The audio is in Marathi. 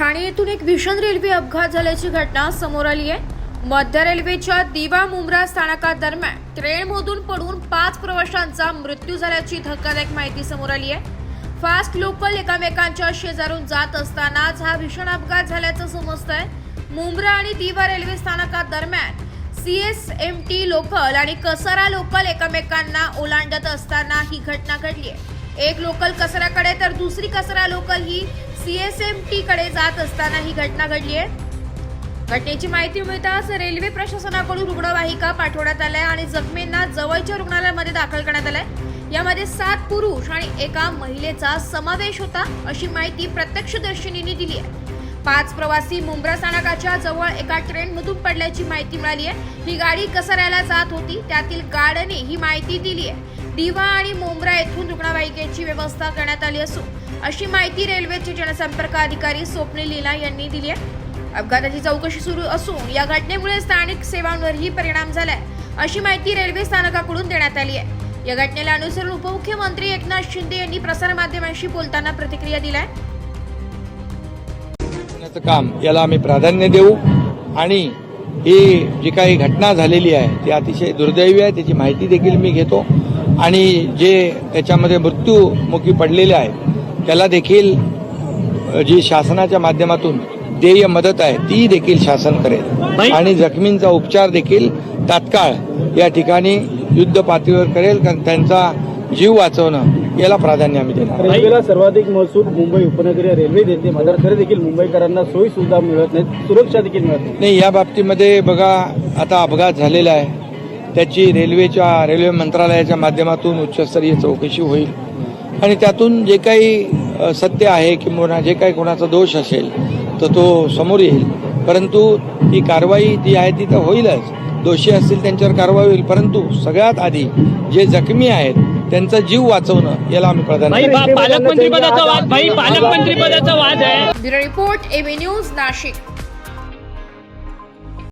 ठाणे येथून एक भीषण रेल्वे अपघात झाल्याची घटना समोर आली आहे। मध्य रेल्वेच्या दिवा मुंब्रा स्थानकादरम्यान ट्रेनमधून पडून 5 प्रवाशांचा मृत्यू झाल्याची धक्कादायक माहिती समोर आली आहे। फास्ट लोकल एकामेकांच्या शेजारून जात असतानाच हा भीषण अपघात झाल्याचं समजतंय। मुंब्रा आणि दिवा रेल्वे स्थानकादरम्यान CSMT लोकल आणि कसारा लोकल एकामेकांना ओलांडत असताना ही घटना घडली आहे। एक लोकल कसाराकडे तर दुसरी कसारा लोकल ही CSMT कडे जात असताना ही घटना घडली आहे। घटनेची माहिती मिळताच रेल्वे प्रशासनाकडून रुग्णवाहिका पाठवण्यात आल्या आणि जखमींना जवळच्या रुग्णालयामध्ये दाखल करण्यात आलंय। यामध्ये 7 पुरुष आणि एका महिलेचा समावेश होता अशी माहिती प्रत्यक्षदर्शींनी दिली आहे। 5 प्रवासी मुंब्रा स्थानकाच्या जवळ एका ट्रेनमधून पडल्याची माहिती मिळाली आहे। ही गाडी कसाऱ्याला जात होती, त्यातील गार्डने ही माहिती दिली आहे। दिवा आणि मुंब्रा येथून रुग्णवाहिकेची व्यवस्था करण्यात आली असून अशी माहिती रेल्वेचे जनसंपर्क अधिकारी स्वप्नील लीला यांनी दिली आहे। अपघाताची चौकशी सुरू असून या घटनेमुळे स्थानिक सेवांवरही परिणाम झालाय अशी माहिती रेल्वे स्थानकाकडून देण्यात आली आहे। या घटनेला अनुसरून उपमुख्यमंत्री एकनाथ शिंदे यांनी प्रसारमाध्यमांशी बोलताना प्रतिक्रिया दिली आहे। काम याला आम्ही प्राधान्य देऊ आणि ही जी काही घटना झालेली आहे ती अतिशय दुर्दैवी आहे, त्याची माहिती देखील मी घेतो आणि जे त्याच्यामध्ये मृत्यूमुखी पडलेले आहेत त्याला देखील जी शासनाच्या माध्यमातून देय मदत आहे ती देखील शासन करेल आणि जखमींचा उपचार देखील तात्काळ या ठिकाणी युद्ध पातळीवर करेल, कारण त्यांचा जीव वाचवणं याला प्राधान्य आम्ही देणार। रेल्वेला सर्वाधिक महसूल मुंबई उपनगरीय रेल्वे देते, मात्र तरी देखील मुंबईकरांना सोयी सुविधा मिळत नाहीत, सुरक्षा देखील मिळत नाही। या बाबतीमध्ये बघा, आता अपघात झालेला आहे, त्याची रेल्वे मंत्रालयाच्या माध्यमातून उच्चस्तरीय चौकशी होईल आणि त्यातून जे काही सत्य आहे किंवा जे काही कोणाचा दोष असेल तर तो समोर येईल, परंतु ही कारवाई जी आहे ती तर होईलच। दोषी असतील त्यांच्यावर कारवाई होईल, परंतु सगळ्यात आधी जे जखमी आहेत त्यांचा जीव वाचवणं याला आम्ही प्राधान्य पालकमंत्रीपदाचा वाद आहे। Bureau report AB news Nashik.